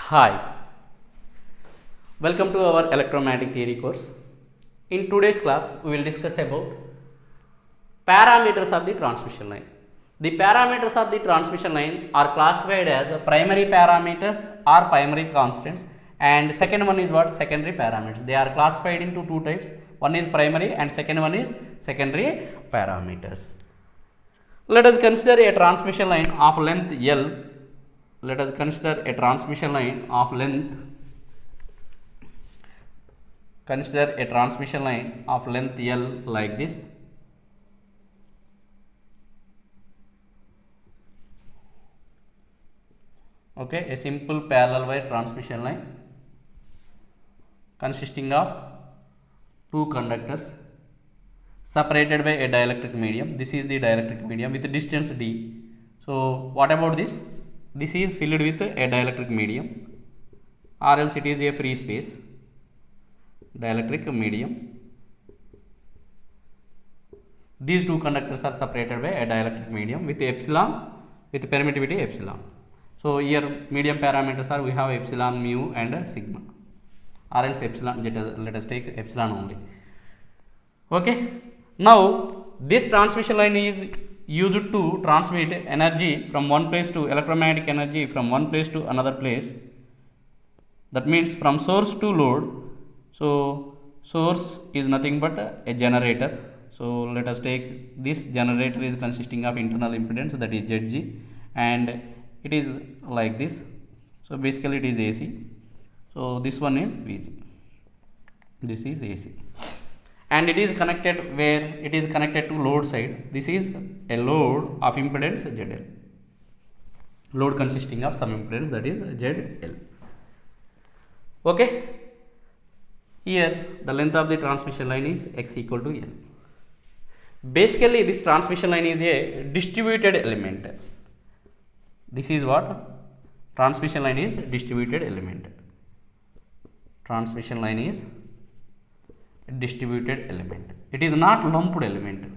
Hi, welcome to our electromagnetic theory course. In today's class, we will discuss about parameters of the transmission line. The parameters of the transmission line are classified as primary parameters or primary constants, and second one is what? Secondary parameters. They are classified into two types. One is primary and second one is secondary parameters. Let us consider a transmission line of length L. Let us consider a transmission line of length. Consider a transmission line of length L like this. Okay, a simple parallel wire transmission line consisting of two conductors separated by a dielectric medium. This is the dielectric medium with distance d. So what about this? This is filled with a dielectric medium, or else it is a free space. Dielectric medium. These two conductors are separated by a dielectric medium with epsilon, with permittivity epsilon. So here medium parameters are, we have epsilon, mu and sigma, or else epsilon. Let us take epsilon only. Okay. Now this transmission line is used to transmit energy from one place to electromagnetic energy from one place to another place. That means from source to load. So source is nothing but a generator. So let us take this generator is consisting of internal impedance, that is Zg, and it is like this. So basically it is AC. So this one is Vg. This is AC. And it is connected where? It is connected to load side. This is a load of impedance ZL. Load consisting of some impedance, that is ZL. Okay. Here the length of the transmission line is x equal to L. Basically this transmission line is a distributed element. This is what? Transmission line is distributed element. Transmission line is distributed element. It is not lumped element.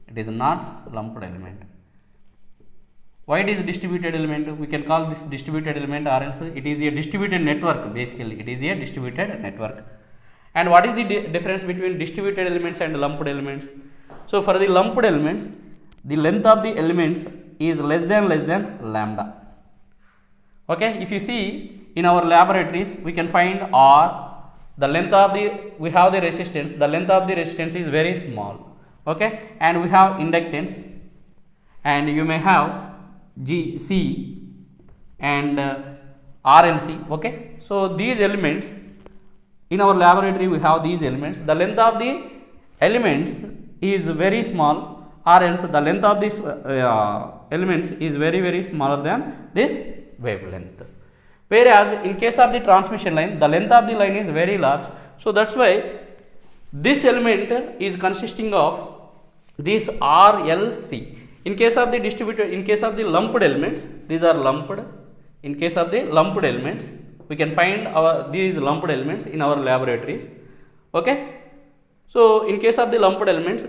It is not lumped element. Why it is distributed element? We can call this distributed element, or else it is a distributed network. Basically it is a distributed network. And what is the difference between distributed elements and lumped elements? So for the lumped elements, the length of the elements is less than lambda. Okay, if you see in our laboratories, we can find R. The length of the, we have the resistance, the length of the resistance is very small. Okay, and we have inductance, and you may have GC and RLC. Okay, so these elements in our laboratory, we have these elements. The length of the elements is very small, or else the length of these elements is very smaller than this wavelength. Whereas in case of the transmission line, the length of the line is very large. So that's why this element is consisting of this RLC. In case of the distributed, in case of the lumped elements, these are lumped. In case of the lumped elements, we can find these lumped elements in our laboratories. Okay. So in case of the lumped elements,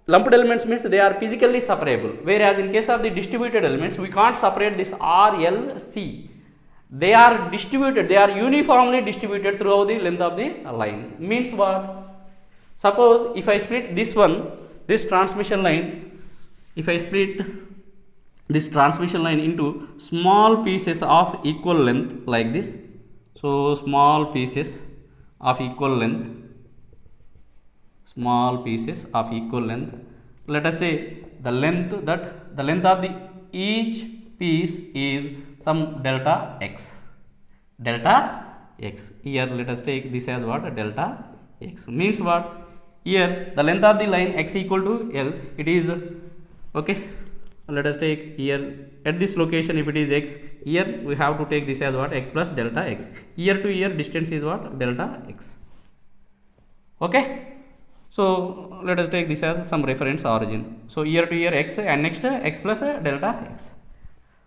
lumped elements means they are physically separable. Whereas in case of the distributed elements, we can't separate this RLC. They are distributed, they are uniformly distributed throughout the length of the line. Means what? Suppose if I split this one, this transmission line, if I split this transmission line into small pieces of equal length like this. So small pieces of equal length, small pieces of equal length. Let us say the length of the each piece is some delta x. Delta x. Here let us take this as what? Delta x. Means what? Here the length of the line x equal to L. It is okay. Let us take here at this location, if it is x, here we have to take this as what? X plus delta x. Here to here distance is what? Delta x. Okay. So let us take this as some reference origin. So here to here x, and next x plus delta x.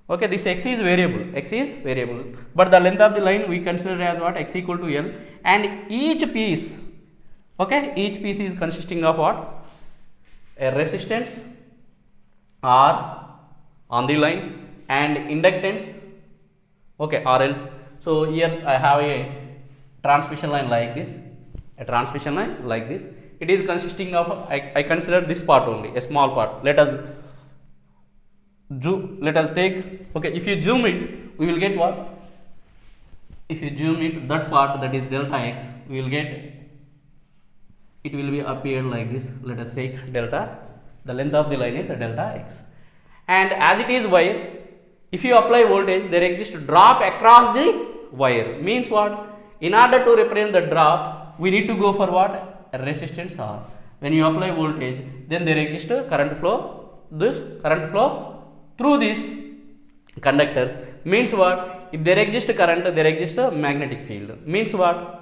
Okay, this x is variable, but the length of the line we consider as what? X equal to L, and each piece, okay, each piece is consisting of what? A resistance R on the line and inductance Okay, or else, so here I have a transmission line like this, a transmission line like this. It is consisting of, I consider this part only, a small part. Let us take, okay, if you zoom it, we will get what? If you zoom it, that part, that is delta x, we will get, it will be appeared like this. Let us take delta, the length of the line is delta x. And as it is wire, if you apply voltage, there exists drop across the wire. Means what? In order to represent the drop, we need to go for what? Resistance R. When you apply voltage, then there exists a current flow. This current flow through these conductors. Means what? If there exists current, there exists a magnetic field. Means what?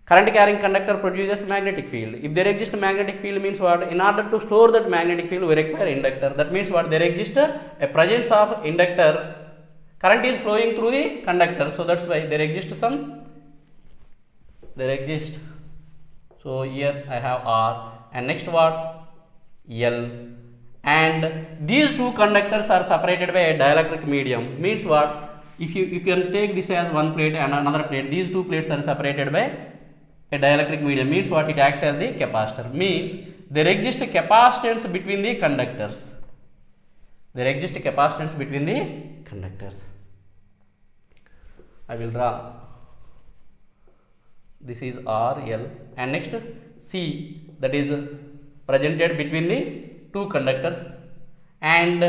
Current carrying conductor produces magnetic field. If there exists magnetic field, means what? In order to store that magnetic field, we require inductor. That means what? There exists a presence of inductor. Current is flowing through the conductor. So that's why there exists some. There exists. So here I have R, and next what? L. And these two conductors are separated by a dielectric medium. Means what? If you can take this as one plate and another plate. These two plates are separated by a dielectric medium. Means what? It acts as the capacitor. Means there exists a capacitance between the conductors. There exists a capacitance between the conductors. I will draw. This is R, L, and next C, that is presented between the two conductors. And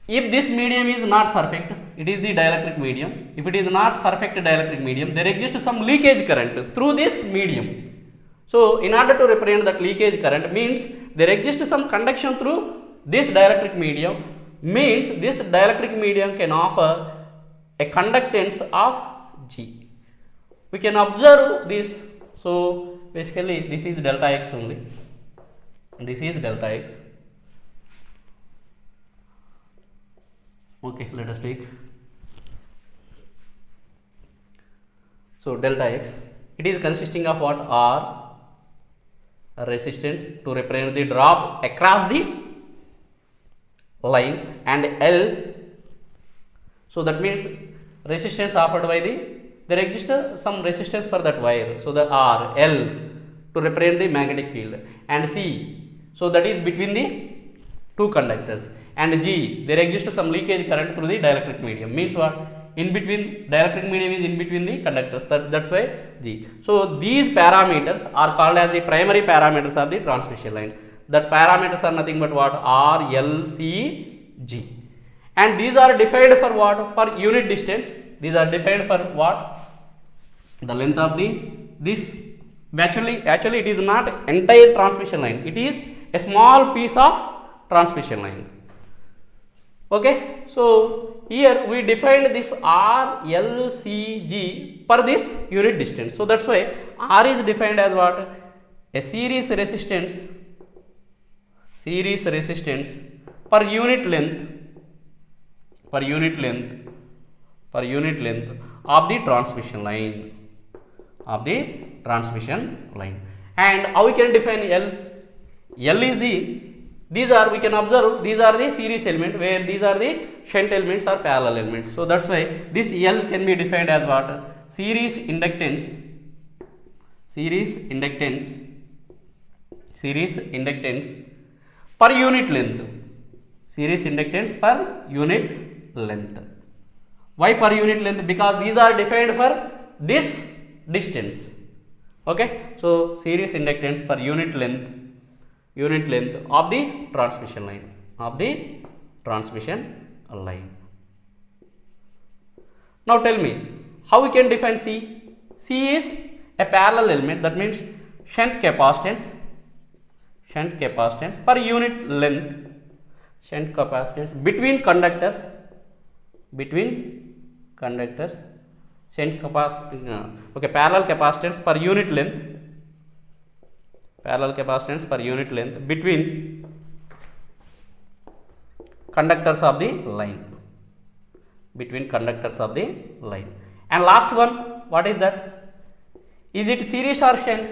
if this medium is not perfect, it is the dielectric medium. If it is not perfect dielectric medium, there exists some leakage current through this medium. So in order to represent that leakage current, means there exists some conduction through this dielectric medium. Means this dielectric medium can offer a conductance of G. We can observe this. So basically this is delta x only. This is delta x. Okay, let us take. So delta x, it is consisting of what? R, resistance to represent the drop across the line, and L. So that means resistance offered by the, there exists some resistance for that wire. So the R, L to represent the magnetic field, and C, so that is between the two conductors, and G, there exists some leakage current through the dielectric medium. Means what? In between, dielectric medium is in between the conductors. That's why G. So these parameters are called as the primary parameters of the transmission line. That parameters are nothing but what? R, L, C, G. And these are defined for what? Per unit distance. These are defined for what? The length of this. Actually it is not entire transmission line. It is a small piece of transmission line. Okay. So here we defined this R, L, C, G per this unit distance. So that's why R is defined as what? A series resistance per unit length of the transmission line. And how we can define L? L is these are, we can observe, these are the series element, where these are the shunt elements or parallel elements. So that's why this L can be defined as what? Series inductance per unit length. Why per unit length? Because these are defined for this distance. Okay. So series inductance per unit length of the transmission line. Now tell me, how we can define C? C is a parallel element, that means shunt capacitance per unit length, between conductors, parallel capacitance per unit length, between conductors of the line. And last one, what is that? Is it series or shunt?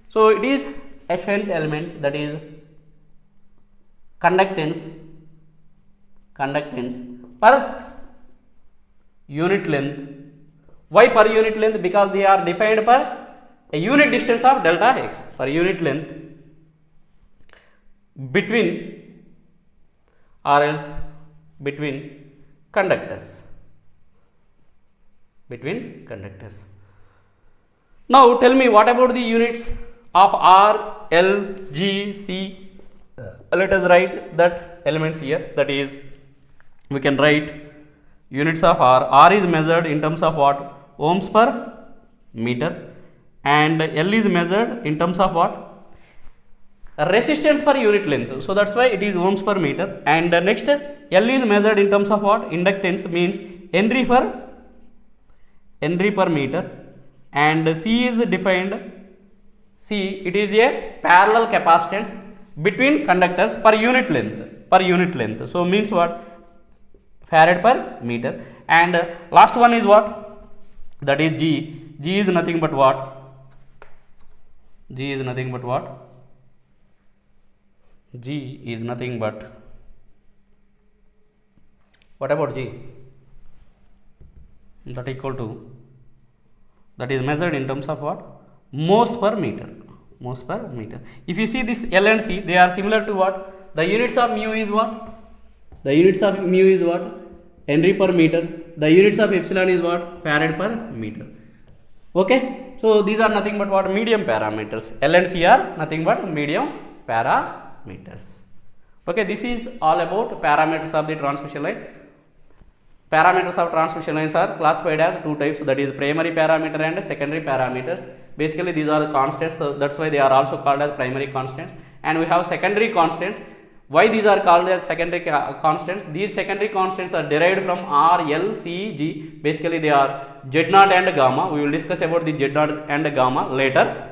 So it is a shunt element, that is conductance per unit length. Why per unit length? Because they are defined per a unit distance of delta x, per unit length between or else between conductors. Between conductors. Now tell me, what about the units of R, L, G, C? Let us write that elements here. That is, we can write units of R. R is measured in terms of what? Ohms per meter, and L is measured in terms of what? Resistance per unit length. So that's why it is ohms per meter. And next, L is measured in terms of what? Inductance, means Henry per meter. And C is defined, C, it is a parallel capacitance between conductors per unit length. So means what? Farad per meter. And last one is what? That is G. G is nothing but what? G is nothing but what? G is nothing but, what about G? That equal to, that is measured in terms of what? Mhos per meter. If you see this L and C, they are similar to what? The units of mu is what? Henry per meter. The units of epsilon is what? Farad per meter. Okay, so these are nothing but what? Medium parameters. L and C are nothing but medium parameters. Okay, this is all about parameters of the transmission line. Parameters of transmission lines are classified as two types, that is primary parameter and secondary parameters. Basically these are the constants, so that's why they are also called as primary constants. And we have secondary constants. Why these are called as secondary constants? These secondary constants are derived from R, L, C, G. Basically they are Z0 and gamma. We will discuss about the Z0 and gamma later.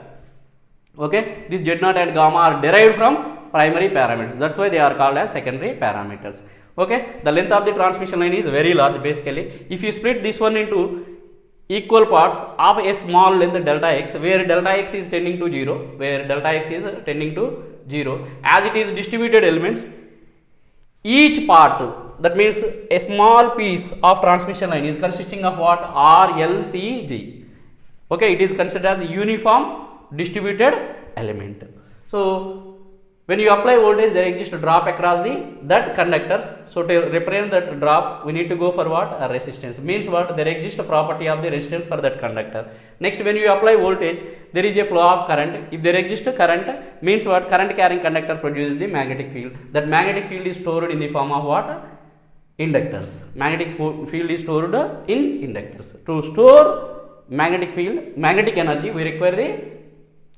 Okay, these Z0 and gamma are derived from primary parameters. That's why they are called as secondary parameters. Okay, the length of the transmission line is very large. Basically, if you split this one into equal parts of a small length delta x, where delta x is tending to 0, as it is distributed elements, each part, that means a small piece of transmission line, is consisting of what? R, L, C, G. Okay, it is considered as a uniform distributed element. So when you apply voltage, there exists a drop across that conductors. So to represent that drop, we need to go for what? A resistance. Means what? There exists a property of the resistance for that conductor. Next, when you apply voltage, there is a flow of current. If there exists a current, means what? Current carrying conductor produces the magnetic field. That magnetic field is stored in the form of what? Inductors. Magnetic field is stored in inductors. To store magnetic field, magnetic energy, we require the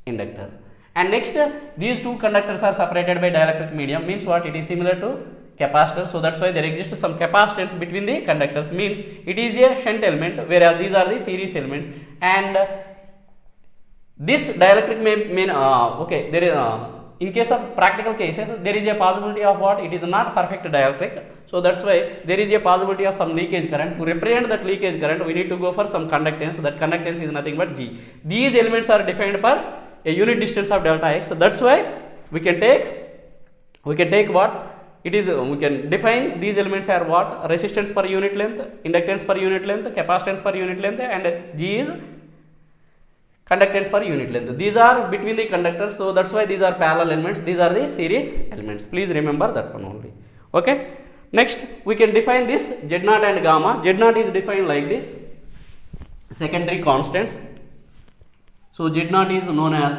inductor. And next, these two conductors are separated by dielectric medium. Means what? It is similar to capacitor. So that's why there exists some capacitance between the conductors. Means it is a shunt element, whereas these are the series elements. And this dielectric may okay, there is in case of practical cases, there is a possibility of what? It is not perfect dielectric. So that's why there is a possibility of some leakage current. To represent that leakage current, we need to go for some conductance. That conductance is nothing but G. These elements are defined per a unit distance of delta x. So that's why we can take what? It is, we can define these elements are what? Resistance per unit length, inductance per unit length, capacitance per unit length, and G is conductance per unit length. These are between the conductors, so that's why these are parallel elements. These are the series elements. Please remember that one only. Okay. Next, we can define this Z0 and gamma. Z0 is defined like this: secondary constants. So Z0 is known as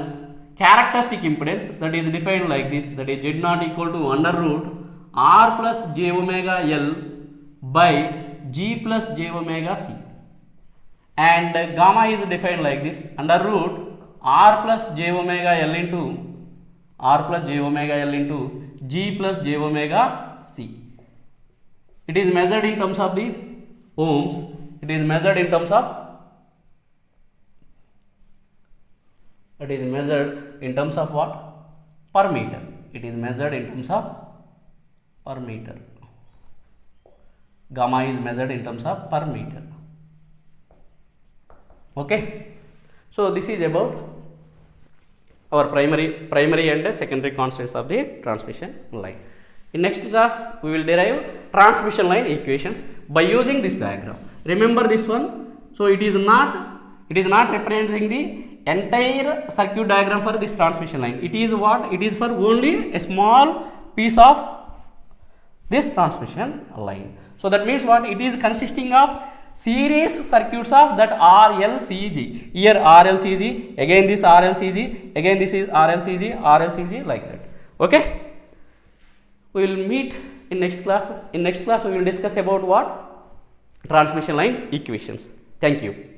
characteristic impedance, that is defined like this, that is Z0 equal to under root R plus j omega L by G plus j omega C. And gamma is defined like this, under root R plus j omega L into G plus j omega C. It is measured in terms of the ohms. It is measured in terms of what? Per meter. It is measured in terms of per meter. Gamma is measured in terms of per meter. Okay. So this is about our primary and secondary constants of the transmission line. In next class, we will derive transmission line equations by using this diagram. Remember this one. So it is not representing the entire circuit diagram for this transmission line. It is what? It is for only a small piece of this transmission line. So that means what? It is consisting of series circuits of that RLCG. Here RLCG, again this RLCG, again this is RLCG, RLCG, like that. Okay, we will meet in next class. In next class we will discuss about what? Transmission line equations. Thank you.